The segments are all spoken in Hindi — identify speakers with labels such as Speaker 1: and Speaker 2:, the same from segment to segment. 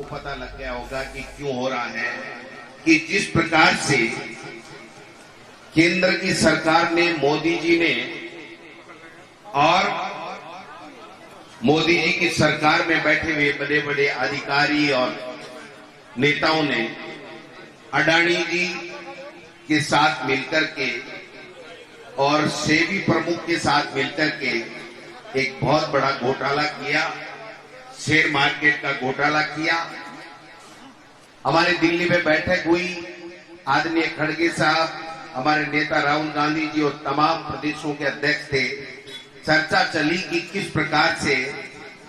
Speaker 1: को पता लग गया होगा कि क्यों हो रहा है कि जिस प्रकार से केंद्र की सरकार ने, मोदी जी ने और मोदी जी की सरकार में बैठे हुए बड़े बड़े अधिकारी और नेताओं ने अडानी जी के साथ मिलकर के और सेबी प्रमुख के साथ मिलकर के एक बहुत बड़ा घोटाला किया, शेयर मार्केट का घोटाला किया। हमारे दिल्ली में बैठक हुई, आदरणीय खड़गे साहब, हमारे नेता राहुल गांधी जी और तमाम प्रदेशों के अध्यक्ष थे। चर्चा चली कि किस प्रकार से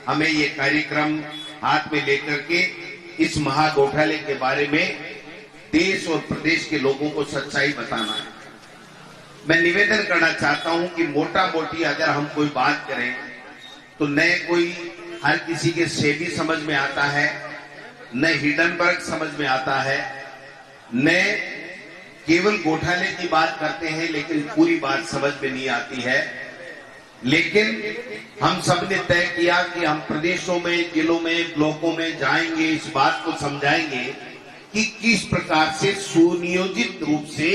Speaker 1: हमें ये कार्यक्रम हाथ में लेकर के इस महाघोटाले के बारे में देश और प्रदेश के लोगों को सच्चाई बताना है। मैं निवेदन करना चाहता हूं कि मोटा मोटी अगर हम कोई बात करें तो न कोई हर किसी के सेबी समझ में आता है, न हिडनबर्ग समझ में आता है, न केवल घोटाले की बात करते हैं लेकिन पूरी बात समझ में नहीं आती है। लेकिन हम सब ने तय किया कि हम प्रदेशों में, जिलों में, ब्लॉकों में जाएंगे, इस बात को समझाएंगे कि किस प्रकार से सुनियोजित रूप से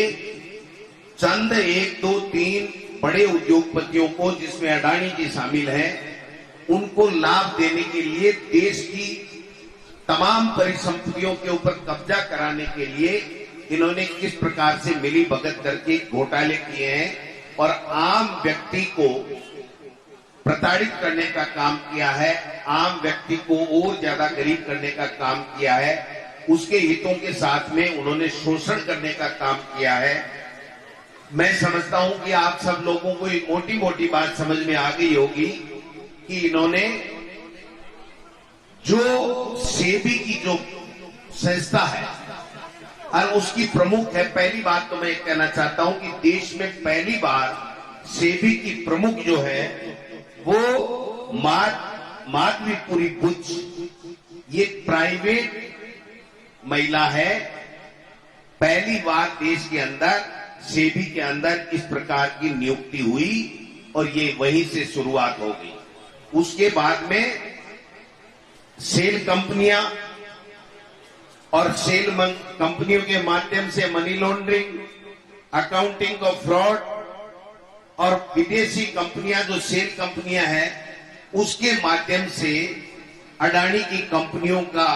Speaker 1: चंद 1, 2, 3 बड़े उद्योगपतियों को, जिसमें अडानी जी शामिल हैं, उनको लाभ देने के लिए देश की तमाम परिसंपत्तियों के ऊपर कब्जा कराने के लिए इन्होंने किस प्रकार से मिली भगत करके घोटाले किए हैं और आम व्यक्ति को प्रताड़ित करने का काम किया है, आम व्यक्ति को और ज्यादा गरीब करने का काम किया है, उसके हितों के साथ में उन्होंने शोषण करने का काम किया है। मैं समझता हूं कि आप सब लोगों को एक मोटी मोटी बात समझ में आ गई होगी कि इन्होंने जो सेबी की जो संस्था है और उसकी प्रमुख है, पहली बात तो मैं कहना चाहता हूं कि देश में पहली बार सेबी की प्रमुख जो है वो माधवीपुरी बुच, ये प्राइवेट महिला है। पहली बार देश के अंदर सेबी के अंदर इस प्रकार की नियुक्ति हुई और ये वहीं से शुरुआत हो गई। उसके बाद में सेल कंपनियां और सेल कंपनियों के माध्यम से money laundering, accounting of fraud और विदेशी कंपनियां जो सेल कंपनियां हैं उसके माध्यम से अडानी की कंपनियों का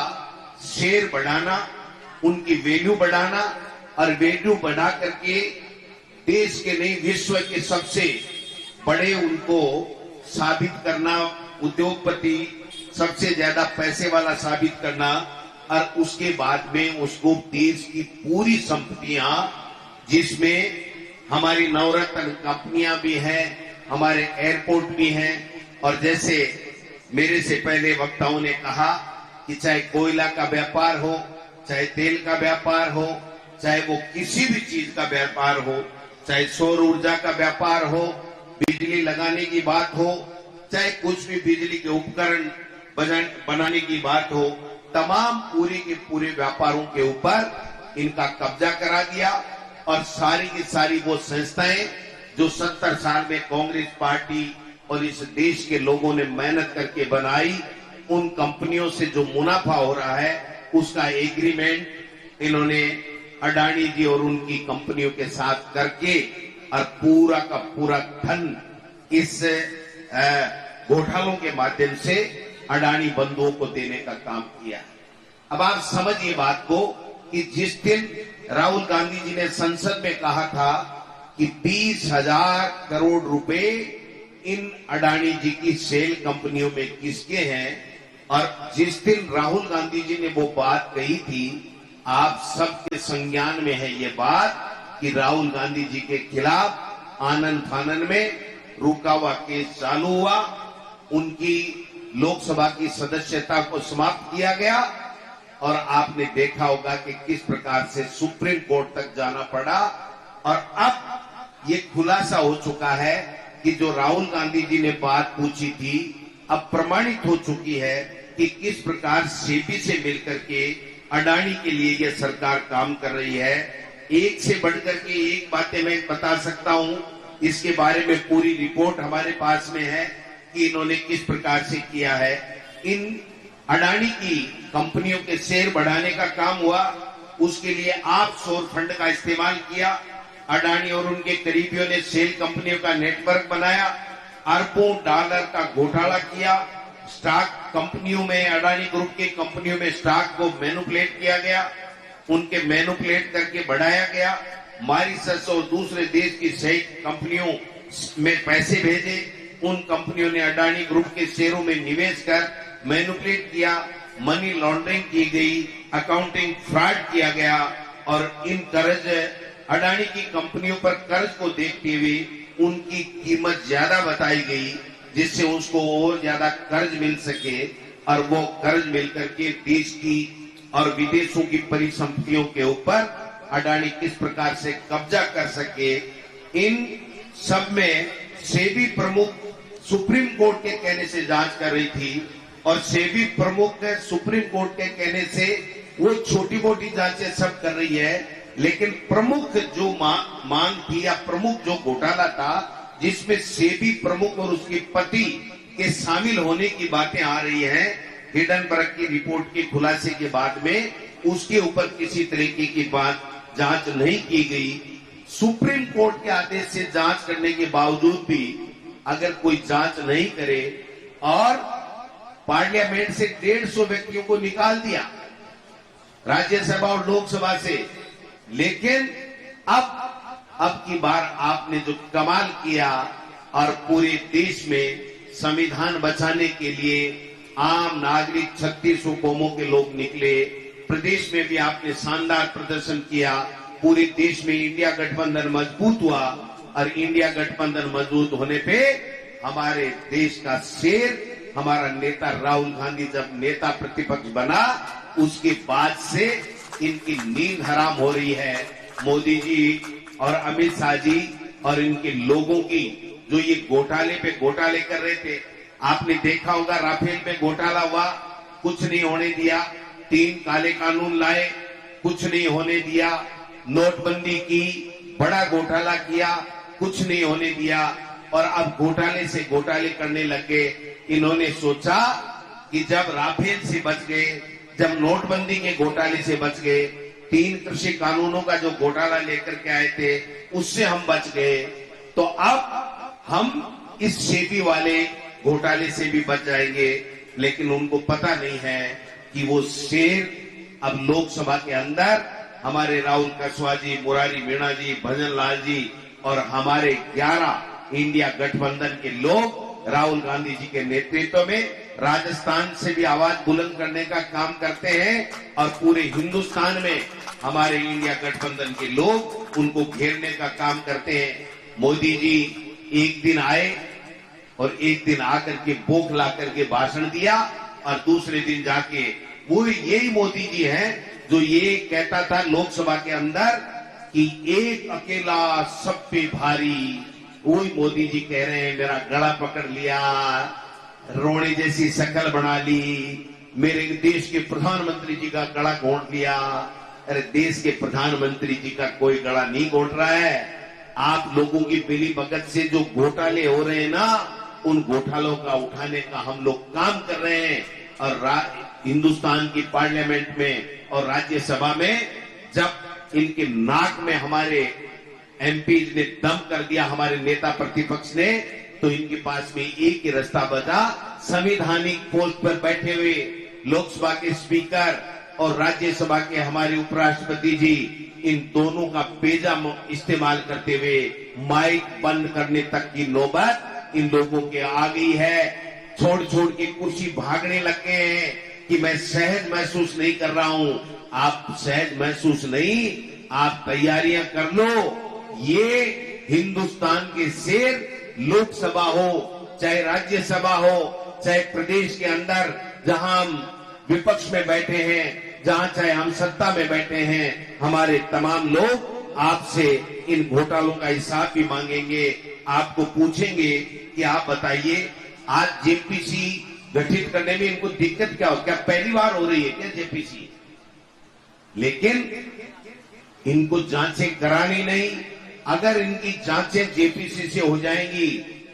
Speaker 1: शेयर बढ़ाना, उनकी वैल्यू बढ़ाना और वैल्यू बढ़ा करके देश के नहीं विश्व के सबसे बड़े उनको साबित करना, उद्योगपति सबसे ज्यादा पैसे वाला साबित करना और उसके बाद में उसको देश की पूरी संपत्तियां, जिसमें हमारी नवरत्न कंपनियां भी हैं, हमारे एयरपोर्ट भी हैं, और जैसे मेरे से पहले वक्ताओं ने कहा कि चाहे कोयला का व्यापार हो, चाहे तेल का व्यापार हो, चाहे वो किसी भी चीज का व्यापार हो, चाहे सौर ऊर्जा का व्यापार हो, बिजली लगाने की बात हो, चाहे कुछ भी बिजली के उपकरण बनाने की बात हो, तमाम पूरे के पूरे व्यापारों के ऊपर इनका कब्जा करा दिया। और सारी की सारी वो संस्थाएं जो 70 साल में कांग्रेस पार्टी और इस देश के लोगों ने मेहनत करके बनाई, उन कंपनियों से जो मुनाफा हो रहा है उसका एग्रीमेंट इन्होंने अडानी जी और उनकी कंपनियों के साथ करके और पूरा का पूरा धन इस घोटालों के माध्यम से अडानी बंधुओं को देने का काम किया है। अब आप समझिए बात को कि जिस दिन राहुल गांधी जी ने संसद में कहा था कि 20,000 करोड़ रुपए इन अडानी जी की सेल कंपनियों में किसके हैं, और जिस दिन राहुल गांधी जी ने वो बात कही थी, आप सबके संज्ञान में है ये बात कि राहुल गांधी जी के खिलाफ आनंद फानन में रुका हुआ केस चालू हुआ, उनकी लोकसभा की सदस्यता को समाप्त किया गया और आपने देखा होगा कि किस प्रकार से सुप्रीम कोर्ट तक जाना पड़ा। और अब ये खुलासा हो चुका है कि जो राहुल गांधी जी ने बात पूछी थी अब प्रमाणित हो चुकी है कि किस प्रकार सेबी से मिलकर के अडानी के लिए यह सरकार काम कर रही है। एक से बढ़कर के एक बातें मैं बता सकता हूं, इसके बारे में पूरी रिपोर्ट हमारे पास में है कि इन्होंने किस प्रकार से किया है। इन अडानी की कंपनियों के शेयर बढ़ाने का काम हुआ, उसके लिए आप सोर फंड का इस्तेमाल किया। अडानी और उनके करीबियों ने सेल कंपनियों का नेटवर्क बनाया, अरबों डॉलर का घोटाला किया। स्टॉक कंपनियों में, अडानी ग्रुप की कंपनियों में स्टॉक को मैनिपुलेट किया गया, उनके मैनिपुलेट करके बढ़ाया गया। मॉरिशस और दूसरे देश की सही कंपनियों में पैसे भेजे, उन कंपनियों ने अडानी ग्रुप के शेयरों में निवेश कर मैनिपुलेट किया, मनी लॉन्ड्रिंग की गई, अकाउंटिंग फ्रॉड किया गया और इन कर्ज, अडानी की कंपनियों पर कर्ज को देखते हुए उनकी कीमत ज्यादा बताई गई, जिससे उसको और ज्यादा कर्ज मिल सके और वो कर्ज मिलकर के देश की और विदेशों की परिसंपत्तियों के ऊपर अडानी किस प्रकार से कब्जा कर सके। इन सब में सेबी प्रमुख सुप्रीम कोर्ट के कहने से जांच कर रही थी और सेबी प्रमुख सुप्रीम कोर्ट के कहने से वो छोटी मोटी जांचें सब कर रही है, लेकिन प्रमुख जो मांग थी या प्रमुख जो घोटाला था जिसमें सेबी प्रमुख और उसके पति के शामिल होने की बातें आ रही हैं, हिडनबर्ग की रिपोर्ट के खुलासे के बाद में उसके ऊपर किसी तरीके की बात जांच नहीं की गई। सुप्रीम कोर्ट के आदेश से जांच करने के बावजूद भी अगर कोई जांच नहीं करे और पार्लियामेंट से 150 व्यक्तियों को निकाल दिया, राज्यसभा और लोकसभा से, लेकिन अब की बार आपने जो कमाल किया और पूरे देश में संविधान बचाने के लिए आम नागरिक 36 कौमों के लोग निकले, प्रदेश में भी आपने शानदार प्रदर्शन किया, पूरे देश में इंडिया गठबंधन मजबूत हुआ और इंडिया गठबंधन मजबूत होने पे हमारे देश का शेर हमारा नेता राहुल गांधी जब नेता प्रतिपक्ष बना, उसके बाद से इनकी नींद हराम हो रही है। मोदी जी और अमित शाह जी और इनके लोगों की जो ये घोटाले पे घोटाले कर रहे थे, आपने देखा होगा राफेल पे घोटाला हुआ, कुछ नहीं होने दिया, 3 काले कानून लाए, कुछ नहीं होने दिया, नोटबंदी की, बड़ा घोटाला किया, कुछ नहीं होने दिया और अब घोटाले से घोटाले करने लगे। इन्होंने सोचा कि जब राफेल से बच गए, जब नोटबंदी के घोटाले से बच गए, 3 कृषि कानूनों का जो घोटाला लेकर के आए थे उससे हम बच गए, तो अब हम इस सेबी वाले घोटाले से भी बच जाएंगे। लेकिन उनको पता नहीं है कि वो शेर अब लोकसभा के अंदर हमारे राहुल कसवा जी, मुरारी मीणा जी, भजन लाल जी और हमारे 11 इंडिया गठबंधन के लोग राहुल गांधी जी के नेतृत्व में राजस्थान से भी आवाज बुलंद करने का काम करते हैं और पूरे हिंदुस्तान में हमारे इंडिया गठबंधन के लोग उनको घेरने का काम करते हैं। मोदी जी एक दिन आए और एक दिन आकर के बोख ला करके भाषण दिया और दूसरे दिन जाके वो यही मोदी जी हैं जो ये कहता था लोकसभा के अंदर कि एक अकेला सब पे भारी। वही मोदी जी कह रहे हैं मेरा गला पकड़ लिया, रोने जैसी शक्ल बना ली, मेरे देश के प्रधानमंत्री जी का गला घोंट लिया। अरे देश के प्रधानमंत्री जी का कोई गला नहीं घोंट रहा है, आप लोगों की मिली भगत से जो घोटाले हो रहे हैं ना, उन घोटालों का उठाने का हम लोग काम कर रहे हैं। और हिंदुस्तान की पार्लियामेंट में और राज्यसभा में जब इनके नाक में हमारे एमपी ने दम कर दिया, हमारे नेता प्रतिपक्ष ने, तो इनके पास में एक ही रास्ता बचा, संवैधानिक पोस्ट पर बैठे हुए लोकसभा के स्पीकर और राज्यसभा के हमारे उपराष्ट्रपति जी, इन दोनों का बेजा इस्तेमाल करते हुए माइक बंद करने तक की नौबत इन लोगों के आ गई है। छोड़ छोड़ के कुर्सी भागने लग गए हैं कि मैं सहज महसूस नहीं कर रहा हूं। आप सहज महसूस नहीं, आप तैयारियां कर लो। ये हिंदुस्तान के शेर लोकसभा हो चाहे राज्यसभा हो चाहे प्रदेश के अंदर जहां हम विपक्ष में बैठे हैं, जहां चाहे हम सत्ता में बैठे हैं, हमारे तमाम लोग आपसे इन घोटालों का हिसाब भी मांगेंगे, आपको पूछेंगे कि आप बताइए आज जेपीसी गठित करने में इनको दिक्कत क्या हो, क्या पहली बार हो रही है क्या जेपीसी? लेकिन इनको जांचें करानी नहीं। अगर इनकी जांचें जेपीसी से हो जाएंगी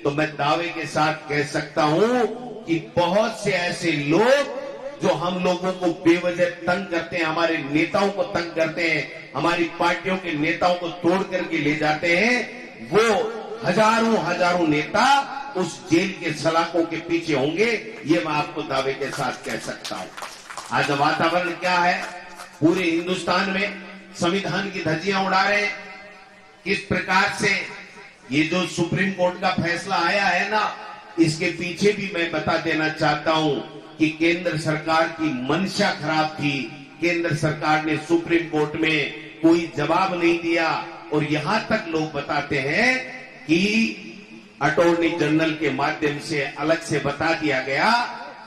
Speaker 1: तो मैं दावे के साथ कह सकता हूं कि बहुत से ऐसे लोग जो हम लोगों को बेवजह तंग करते हैं, हमारे नेताओं को तंग करते हैं, हमारी पार्टियों के नेताओं को तोड़ करके ले जाते हैं, वो हजारों नेता उस जेल के सलाखों के पीछे होंगे, ये मैं आपको दावे के साथ कह सकता हूं। आज वातावरण क्या है, पूरे हिंदुस्तान में संविधान की धज्जियां उड़ा रहे हैं। किस प्रकार से ये जो सुप्रीम कोर्ट का फैसला आया है ना, इसके पीछे भी मैं बता देना चाहता हूं कि केंद्र सरकार की मंशा खराब थी। केंद्र सरकार ने सुप्रीम कोर्ट में कोई जवाब नहीं दिया और यहां तक लोग बताते हैं कि अटॉर्नी जनरल के माध्यम से अलग से बता दिया गया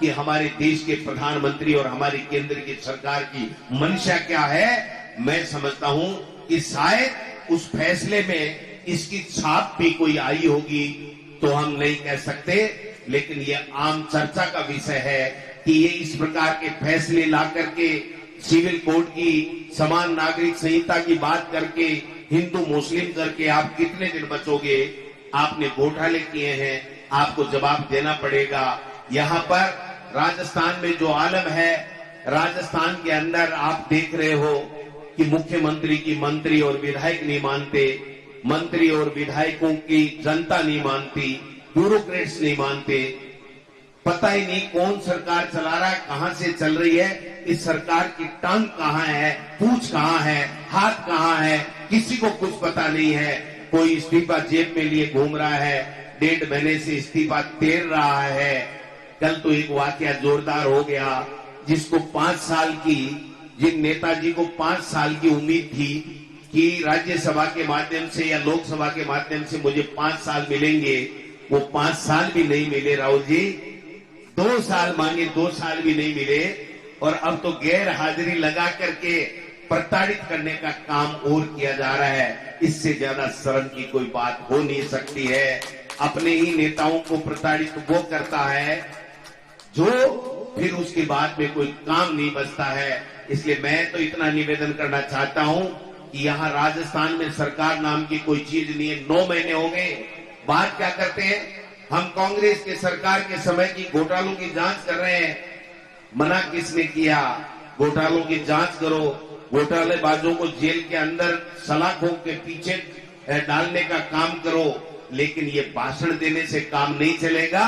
Speaker 1: कि हमारे देश के प्रधानमंत्री और हमारी केंद्र की सरकार की मंशा क्या है। मैं समझता हूं कि शायद उस फैसले में इसकी छाप भी कोई आई होगी, तो हम नहीं कह सकते, लेकिन ये आम चर्चा का विषय है कि ये इस प्रकार के फैसले ला करके सिविल कोड की, समान नागरिक संहिता की बात करके, हिंदू मुस्लिम करके आप कितने दिन बचोगे। आपने घोटाले किए हैं, आपको जवाब देना पड़ेगा। यहां पर राजस्थान में जो आलम है, राजस्थान के अंदर आप देख रहे हो कि मुख्यमंत्री की मंत्री और विधायक नहीं मानते, मंत्री और विधायकों की जनता नहीं मानती, ब्यूरोक्रेट्स नहीं मानते। पता ही नहीं कौन सरकार चला रहा है, कहां से चल रही है, इस सरकार की टांग कहां है, पूंछ कहां है, हाथ कहां है, किसी को कुछ पता नहीं है। कोई इस्तीफा जेब में लिए घूम रहा है, 1.5 महीने से इस्तीफा तेर रहा है। कल तो एक वाकया जोरदार हो गया, जिसको 5 साल की, जिन नेताजी को 5 साल की उम्मीद थी कि राज्यसभा के माध्यम से या लोकसभा के माध्यम से मुझे 5 साल मिलेंगे, वो 5 साल भी नहीं मिले। राहुल जी 2 साल मांगे, 2 साल भी नहीं मिले, और अब तो गैर हाजिरी लगा करके प्रताड़ित करने का काम और किया जा रहा है। इससे ज्यादा शर्म की कोई बात हो नहीं सकती है। अपने ही नेताओं को प्रताड़ित वो करता है जो फिर उसके बाद में कोई काम नहीं बचता है। इसलिए मैं तो इतना निवेदन करना चाहता हूं कि यहां राजस्थान में सरकार नाम की कोई चीज नहीं है। 9 महीने हो गए, बात क्या करते हैं, हम कांग्रेस के सरकार के समय की घोटालों की जांच कर रहे हैं। मना किसने किया? घोटालों की जांच करो, घोटालेबाजों को जेल के अंदर सलाखों के पीछे डालने का काम करो। लेकिन ये भाषण देने से काम नहीं चलेगा।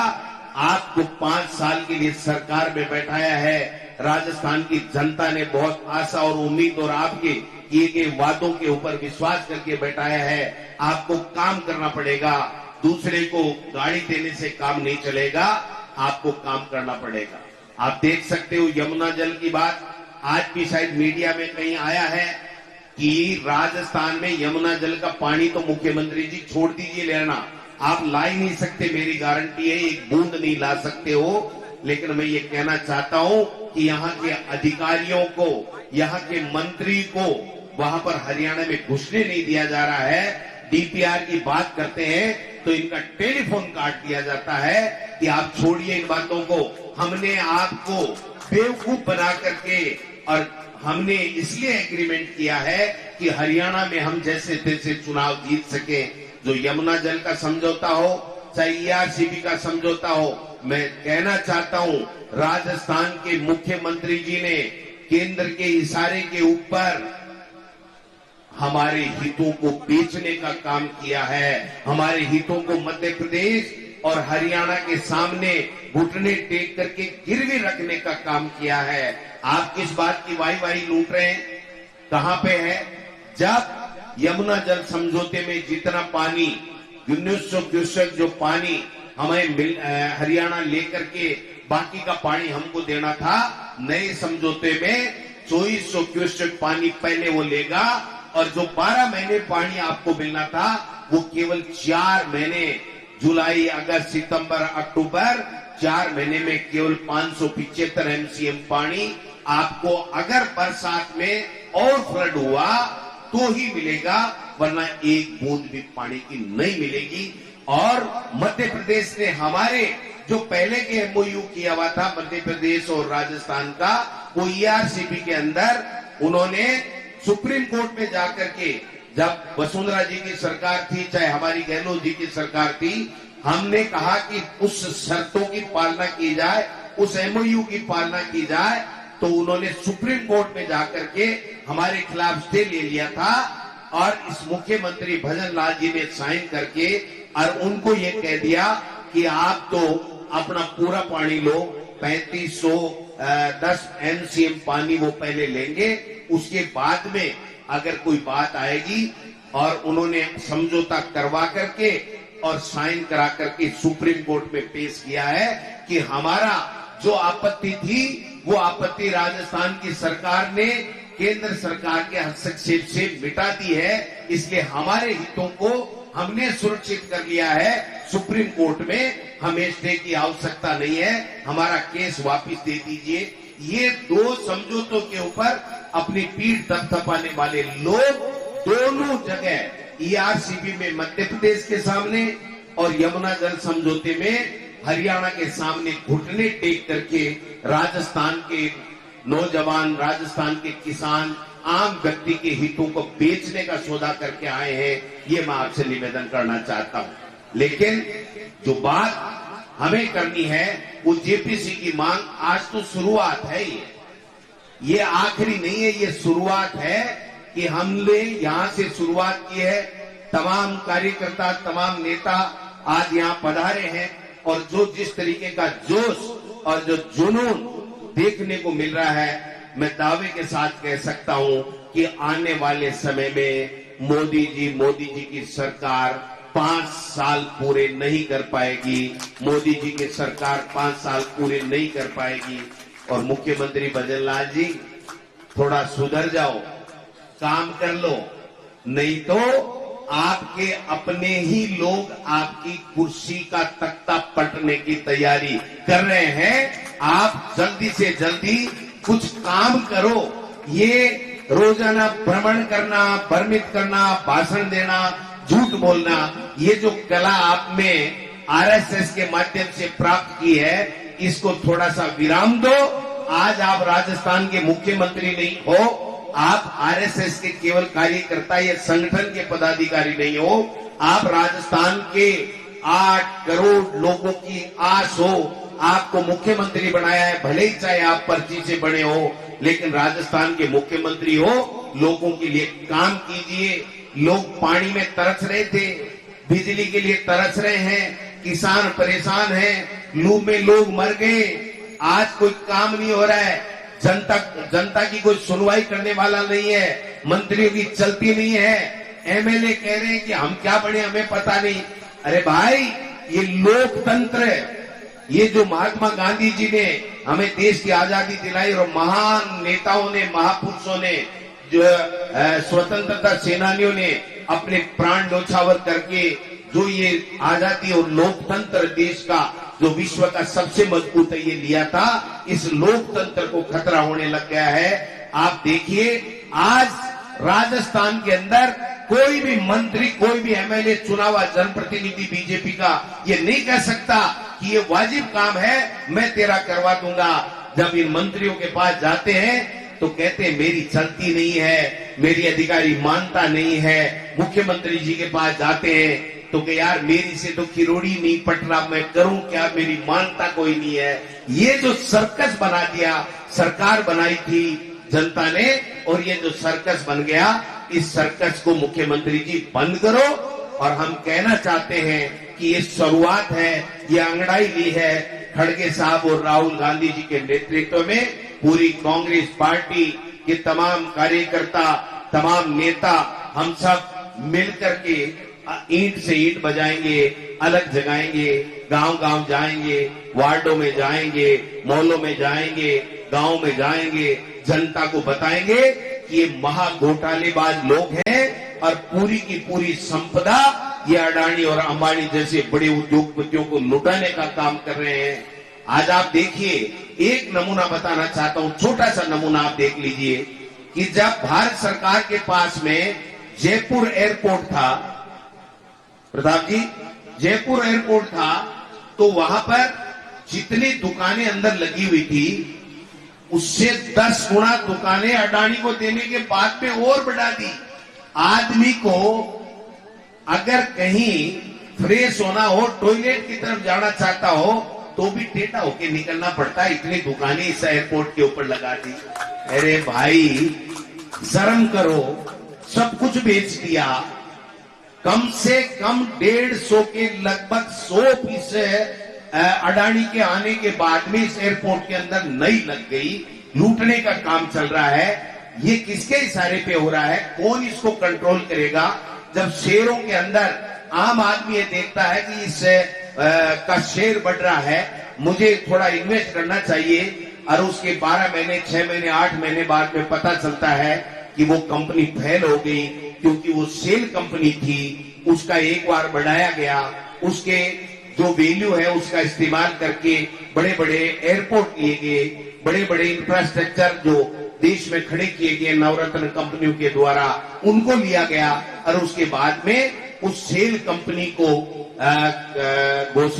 Speaker 1: आपको 5 साल के लिए सरकार में बैठाया है। राजस्थान की जनता ने बहुत आशा और उम्मीद और आपके किए गए वादों के ऊपर विश्वास करके बैठाया है। आपको काम करना पड़ेगा। दूसरे को गाड़ी देने से काम नहीं चलेगा, आपको काम करना पड़ेगा। आप देख सकते हो यमुना जल की बात आज भी शायद मीडिया में कहीं आया है कि राजस्थान में यमुना जल का पानी तो मुख्यमंत्री जी छोड़ दीजिए लेना, आप ला ही नहीं सकते, मेरी गारंटी है, एक बूंद नहीं ला सकते हो। लेकिन मैं ये कहना चाहता हूं कि यहाँ के अधिकारियों को, यहाँ के मंत्री को वहां पर हरियाणा में घुसने नहीं दिया जा रहा है। डीपीआर की बात करते हैं तो इनका टेलीफोन काट दिया जाता है कि आप छोड़िए इन बातों को। हमने आपको बेवकूफ बना करके, और हमने इसलिए एग्रीमेंट किया है कि हरियाणा में हम जैसे तैसे चुनाव जीत सके। जो यमुना जल का समझौता हो, चाहे ईआरसीबी का समझौता हो, मैं कहना चाहता हूं राजस्थान के मुख्यमंत्री जी ने केंद्र के इशारे के ऊपर हमारे हितों को बेचने का काम किया है। हमारे हितों को मध्य प्रदेश और हरियाणा के सामने घुटने टेक करके गिरवी रखने का काम किया है। आप किस बात की वाही लूट रहे हैं? कहां पे है? जब यमुना जल समझौते में जितना पानी 1900 क्यूसेक जो पानी हमें हरियाणा लेकर के बाकी का पानी हमको देना था, नए समझौते में 2400 क्यूसेक पानी पहले वो लेगा, और जो 12 महीने पानी आपको मिलना था वो केवल 4 महीने, जुलाई, अगस्त, सितंबर, अक्टूबर, 4 महीने में केवल 575 एमसीएम पानी आपको अगर बरसात में और फ्लड हुआ तो ही मिलेगा, वरना एक बूंद भी पानी की नहीं मिलेगी। और मध्य प्रदेश ने हमारे जो पहले के एमओयू किया हुआ था मध्य प्रदेश और राजस्थान का, वो ईआरसीपी के अंदर उन्होंने सुप्रीम कोर्ट में जाकर के, जब वसुंधरा जी की सरकार थी, चाहे हमारी गहलोत जी की सरकार थी, हमने कहा कि उस शर्तों की पालना की जाए उस एमओयू की पालना की जाए, तो उन्होंने सुप्रीम कोर्ट में जाकर के हमारे खिलाफ स्टे ले लिया था और इस मुख्यमंत्री भजन लाल जी ने साइन करके और उनको ये कह दिया कि आप तो अपना पूरा पानी लो, 3510 एमसीएम पानी वो पहले लेंगे, उसके बाद में अगर कोई बात आएगी। और उन्होंने समझौता करवा करके और साइन करा करके सुप्रीम कोर्ट में पेश किया है कि हमारा जो आपत्ति थी वो आपत्ति राजस्थान की सरकार ने केंद्र सरकार के हस्तक्षेप से मिटा दी है, इसलिए हमारे हितों को हमने सुरक्षित कर लिया है। सुप्रीम कोर्ट में हमें स्टे की आवश्यकता नहीं है, हमारा केस वापस दे दीजिए। ये दो समझौतों के ऊपर अपनी पीठ थपथपाने वाले लोग दोनों जगह ईआरसीबी में मध्य प्रदेश के सामने और यमुना जल समझौते में हरियाणा के सामने घुटने टेक करके राजस्थान के नौजवान, राजस्थान के किसान, आम व्यक्ति के हितों को बेचने का सौदा करके आए हैं। ये मैं आपसे निवेदन करना चाहता हूं। लेकिन जो बात हमें करनी है वो जेपीसी की मांग आज तो शुरुआत है, ये आखिरी नहीं है, ये शुरुआत है कि हमने यहां से शुरुआत की है। तमाम कार्यकर्ता, तमाम नेता आज यहां पधारे हैं और जो जिस तरीके का जोश और जो जुनून देखने को मिल रहा है, मैं दावे के साथ कह सकता हूं कि आने वाले समय में मोदी जी की सरकार 5 साल पूरे नहीं कर पाएगी। मोदी जी की सरकार 5 साल पूरे नहीं कर पाएगी। और मुख्यमंत्री भजन लाल जी थोड़ा सुधर जाओ, काम कर लो, नहीं तो आपके अपने ही लोग आपकी कुर्सी का तख्ता पलटने की तैयारी कर रहे हैं। आप जल्दी से जल्दी कुछ काम करो। ये रोजाना भ्रमण करना, भ्रमित करना, भाषण देना, झूठ बोलना, ये जो कला आप में आरएसएस के माध्यम से प्राप्त की है, इसको थोड़ा सा विराम दो। आज आप राजस्थान के मुख्यमंत्री नहीं हो, आप आरएसएस के केवल कार्यकर्ता या संगठन के पदाधिकारी नहीं हो, आप राजस्थान के 8 करोड़ लोगों की आस हो। आपको मुख्यमंत्री बनाया है, भले ही चाहे आप पर्ची से बने हो, लेकिन राजस्थान के मुख्यमंत्री हो, लोगों के लिए काम कीजिए। लोग पानी में तरस रहे थे, बिजली के लिए तरस रहे हैं, किसान परेशान हैं, लू में लोग मर गए, आज कोई काम नहीं हो रहा है, जनता की कोई सुनवाई करने वाला नहीं है, मंत्रियों की चलती नहीं है, एमएलए कह रहे हैं कि हम क्या बने हमें पता नहीं। अरे भाई, ये लोकतंत्र है। ये जो महात्मा गांधी जी ने हमें देश की आजादी दिलाई और महान नेताओं ने, महापुरुषों ने, जो स्वतंत्रता सेनानियों ने अपने प्राण न्योछावर करके जो ये आजादी और लोकतंत्र देश का जो विश्व का सबसे मजबूत है ये लिया था, इस लोकतंत्र को खतरा होने लग गया है। आप देखिए, आज राजस्थान के अंदर कोई भी मंत्री, कोई भी एमएलए चुना हुआ जनप्रतिनिधि बीजेपी का ये नहीं कह सकता कि ये वाजिब काम है, मैं तेरा करवा दूंगा। जब इन मंत्रियों के पास जाते हैं तो कहते हैं मेरी चलती नहीं है, मेरी अधिकारी मानता नहीं है। मुख्यमंत्री जी के पास जाते हैं तो कि यार मेरी से तो किरोड़ी नहीं पट रहा, मैं करूं क्या, मेरी मानता कोई नहीं है। ये जो सर्कस बना दिया, सरकार बनाई थी जनता ने, और ये जो सर्कस बन गया, इस सर्कस को मुख्यमंत्री जी बंद करो। और हम कहना चाहते हैं कि ये शुरुआत है, ये अंगड़ाई ली है खड़गे साहब और राहुल गांधी जी के नेतृत्व में। पूरी कांग्रेस पार्टी के तमाम कार्यकर्ता, तमाम नेता, हम सब मिलकर के ईंट से ईंट बजाएंगे, अलग जगाएंगे, गांव गांव जाएंगे, वार्डों में जाएंगे, मोहल्लों में जाएंगे, गांव में जाएंगे, जनता को बताएंगे कि ये महा घोटालेबाज लोग हैं और पूरी की पूरी संपदा ये अडानी और अंबानी जैसे बड़े उद्योगपतियों को लुटाने का काम कर रहे हैं। आज आप देखिए, एक नमूना बताना चाहता हूं, छोटा सा नमूना आप देख लीजिए कि जब भारत सरकार के पास में जयपुर एयरपोर्ट था, प्रताप जी, जयपुर एयरपोर्ट था, तो वहां पर जितनी दुकानें अंदर लगी हुई थी उससे 10 गुना दुकानें अडानी को देने के बाद में और बढ़ा दी। आदमी को अगर कहीं फ्रेश होना हो, टॉयलेट की तरफ जाना चाहता हो, तो भी टेढ़ा होके निकलना पड़ता है, इतनी दुकानें इस एयरपोर्ट के ऊपर लगा दी। अरे भाई शर्म करो, सब कुछ बेच दिया। कम से कम 150 के लगभग 100 पीस अडानी के आने के बाद में इस एयरपोर्ट के अंदर नई लग गई। लूटने का काम चल रहा है। ये किसके इशारे पे हो रहा है? कौन इसको कंट्रोल करेगा? जब शेयरों के अंदर आम आदमी ये देखता है कि इस का शेयर बढ़ रहा है, मुझे थोड़ा इन्वेस्ट करना चाहिए, और उसके 12 महीने 6 महीने 8 महीने बाद में पता चलता है कि वो कंपनी फेल हो गई, क्योंकि वो सेल कंपनी थी, उसका एक बार बढ़ाया गया, उसके जो वैल्यू है उसका इस्तेमाल करके बड़े बड़े एयरपोर्ट लिए गए, बड़े बड़े इंफ्रास्ट्रक्चर जो देश में खड़े किए गए नवरत्न कंपनियों के द्वारा, उनको लिया गया, और उसके बाद में उस सेल कंपनी को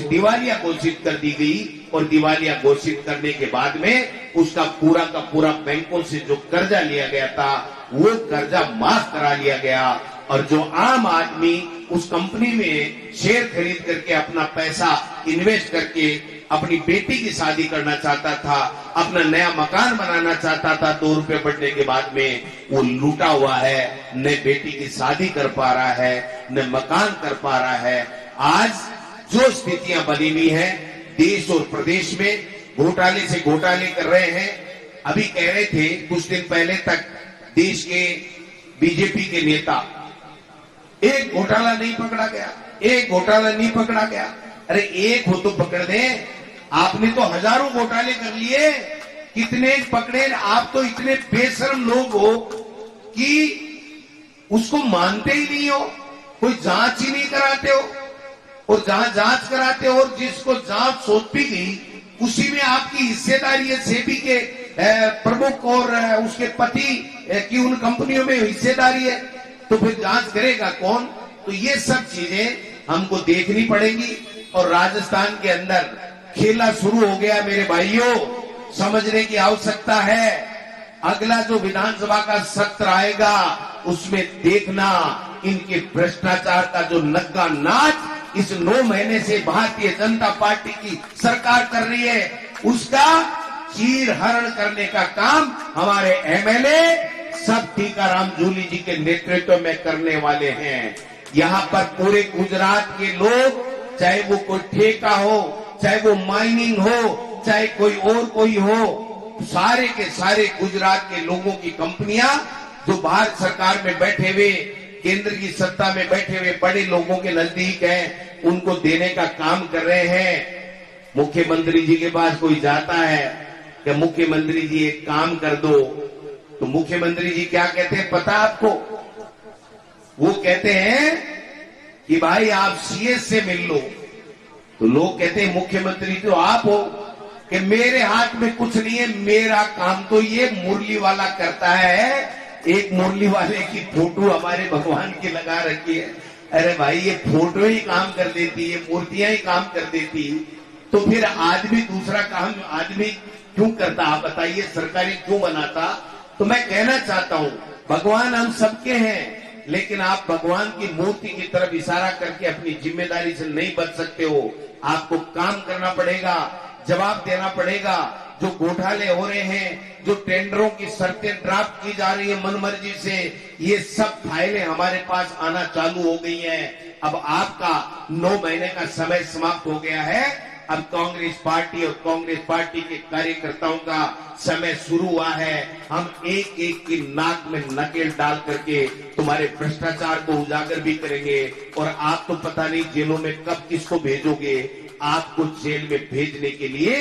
Speaker 1: दिवालिया घोषित कर दी गई, और दिवालिया घोषित करने के बाद में उसका पूरा का पूरा बैंकों से जो कर्जा लिया गया था वो कर्जा माफ करा लिया गया, और जो आम आदमी उस कंपनी में शेयर खरीद करके अपना पैसा इन्वेस्ट करके अपनी बेटी की शादी करना चाहता था, अपना नया मकान बनाना चाहता था, 2 रुपए बढ़ने के बाद में वो लूटा हुआ है, न बेटी की शादी कर पा रहा है, न मकान कर पा रहा है। आज जो स्थितियां बनी हुई हैं देश और प्रदेश में, घोटाले से घोटाले कर रहे हैं। अभी कह रहे थे कुछ दिन पहले तक देश के बीजेपी के नेता, एक घोटाला नहीं पकड़ा गया, एक घोटाला नहीं पकड़ा गया। अरे एक हो तो पकड़ दे, आपने तो हजारों घोटाले कर लिए, कितने पकड़े? आप तो इतने बेशर्म लोग हो कि उसको मानते ही नहीं हो, कोई जांच ही नहीं कराते हो, और जहां जांच कराते हो और जिसको जांच सौंपी गई उसी में आपकी हिस्सेदारी है। सेबी के प्रमुख और उसके पति की उन कंपनियों में हिस्सेदारी है, तो फिर जांच करेगा कौन? तो ये सब चीजें हमको देखनी पड़ेगी। और राजस्थान के अंदर खेला शुरू हो गया मेरे भाइयों, समझने की आवश्यकता है। अगला जो विधानसभा का सत्र आएगा उसमें देखना इनके भ्रष्टाचार का जो नग्गा नाच इस 9 महीने से भारतीय जनता पार्टी की सरकार कर रही है, उसका चीरहरण करने का काम हमारे एमएलए सब टीकाराम जूली जी के नेतृत्व में करने वाले हैं। यहाँ पर पूरे गुजरात के लोग, चाहे वो कोई ठेका हो, चाहे वो माइनिंग हो, चाहे कोई और कोई हो, सारे के सारे गुजरात के लोगों की कंपनियां जो भारत सरकार में बैठे हुए, केंद्र की सत्ता में बैठे हुए बड़े लोगों के नजदीक हैं, उनको देने का काम कर रहे हैं। मुख्यमंत्री जी के पास कोई जाता है कि मुख्यमंत्री जी एक काम कर दो, तो मुख्यमंत्री जी क्या कहते हैं पता आपको? वो कहते हैं कि भाई आप सीएस से मिल लो। तो लोग कहते हैं मुख्यमंत्री तो आप हो, कि मेरे हाथ में कुछ नहीं है, मेरा काम तो ये मुरली वाला करता है। एक मुरली वाले की फोटो हमारे भगवान की लगा रखी है। अरे भाई ये फोटो ही काम कर देती है, मूर्तियां ही काम कर देती, तो फिर आदमी दूसरा काम आदमी क्यों करता? आप बताइए, सरकारी क्यों बनाता? तो मैं कहना चाहता हूं भगवान हम सबके हैं, लेकिन आप भगवान की मूर्ति की तरफ इशारा करके अपनी जिम्मेदारी से नहीं बच सकते हो। आपको काम करना पड़ेगा, जवाब देना पड़ेगा। जो घोटाले हो रहे हैं, जो टेंडरों की शर्तें ड्राफ्ट की जा रही है मनमर्जी से, ये सब फाइलें हमारे पास आना चालू हो गई हैं। अब आपका 9 महीने का समय समाप्त हो गया है। अब कांग्रेस पार्टी और कांग्रेस पार्टी के कार्यकर्ताओं का समय शुरू हुआ है। हम एक एक की नाक में नकेल डाल करके तुम्हारे भ्रष्टाचार को उजागर भी करेंगे, और आप तो पता नहीं जेलों में कब किसको भेजोगे। आपको जेल में भेजने के लिए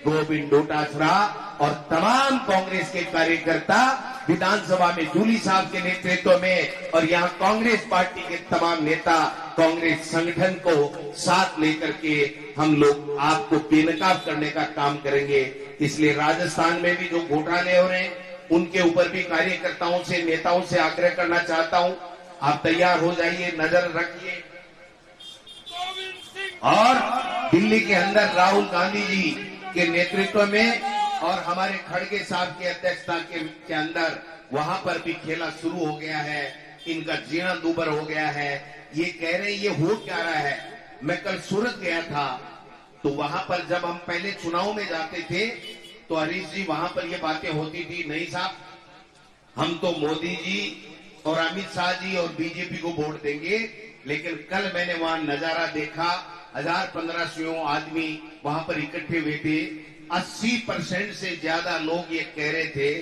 Speaker 1: गोविंद डोटासरा और तमाम कांग्रेस के कार्यकर्ता विधानसभा में जूली साहब के नेतृत्व में, और यहाँ कांग्रेस पार्टी के तमाम नेता कांग्रेस संगठन को साथ लेकर के हम लोग आपको बेनकाब करने का काम करेंगे। इसलिए राजस्थान में भी जो घोटाले हो रहे हैं उनके ऊपर भी कार्यकर्ताओं से, नेताओं से आग्रह करना चाहता हूं, आप तैयार हो जाइए, नजर रखिए। और दिल्ली के अंदर राहुल गांधी जी के नेतृत्व में और हमारे खड़गे साहब की अध्यक्षता के अंदर वहां पर भी खेला शुरू हो गया है। इनका जीना दूबर हो गया है। ये कह रहे हैं ये हो क्या रहा है। मैं कल सूरत गया था, तो वहां पर जब हम पहले चुनाव में जाते थे तो हरीश जी वहां पर ये बातें होती थी, नहीं साहब हम तो मोदी जी और अमित शाह जी और बीजेपी को वोट देंगे। लेकिन कल मैंने वहां नजारा देखा, 1000-1500 आदमी वहां पर इकट्ठे हुए थे। 80% से ज्यादा लोग ये कह रहे थे,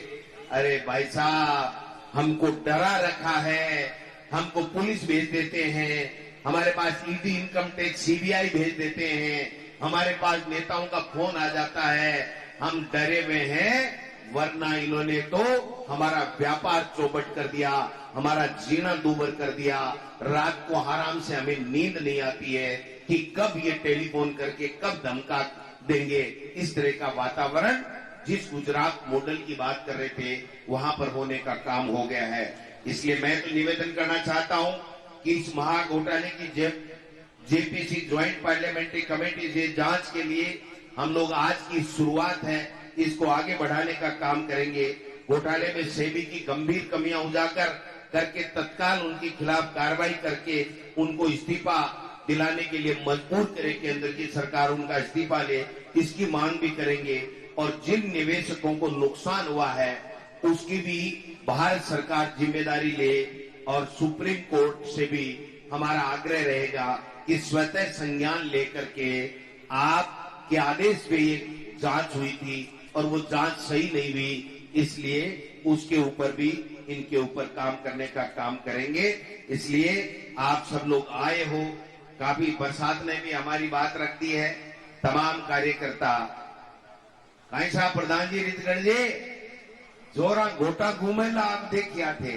Speaker 1: अरे भाई साहब हमको डरा रखा है, हमको पुलिस भेज देते हैं, हमारे पास ईडी इनकम टैक्स सीबीआई भेज देते हैं, हमारे पास नेताओं का फोन आ जाता है, हम डरे हुए हैं, वरना इन्होंने तो हमारा व्यापार चौपट कर दिया, हमारा जीना दूभर कर दिया, रात को आराम से हमें नींद नहीं आती है कि कब ये टेलीफोन करके कब धमका देंगे। इस तरह का वातावरण जिस गुजरात मॉडल की बात कर रहे थे वहां पर होने का काम हो गया है। इसलिए मैं तो निवेदन करना चाहता हूं कि इस महाघोटाले की जेपीसी ज्वाइंट पार्लियामेंट्री कमेटी से जांच के लिए हम लोग आज की शुरुआत है, इसको आगे बढ़ाने का काम करेंगे। घोटाले में सेबी की गंभीर कमियां उजागर करके तत्काल उनके खिलाफ कार्रवाई करके उनको इस्तीफा दिलाने के लिए मजबूर करें, केंद्र की सरकार उनका इस्तीफा ले, इसकी मांग भी करेंगे। और जिन निवेशकों को नुकसान हुआ है उसकी भी भारत सरकार जिम्मेदारी ले। और सुप्रीम कोर्ट से भी हमारा आग्रह रहेगा कि स्वतः संज्ञान लेकर के आपके आदेश पे ये जांच हुई थी और वो जांच सही नहीं हुई, इसलिए उसके ऊपर भी इनके ऊपर काम करने का काम करेंगे। इसलिए आप सब लोग आए हो, काफी बरसात ने भी हमारी बात रख दी है। तमाम कार्यकर्ता कहीं साहब प्रधान जी रीतगढ़ जी जोरा गोटा घूमेला आप देखिया थे,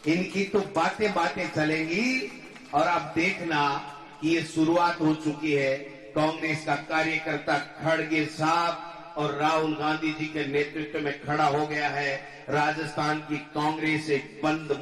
Speaker 1: इनकी तो बातें बातें चलेंगी। और अब देखना कि ये शुरुआत हो चुकी है। कांग्रेस का कार्यकर्ता खड़गे साहब और राहुल गांधी जी के नेतृत्व में खड़ा हो गया है। राजस्थान की कांग्रेस एक बंद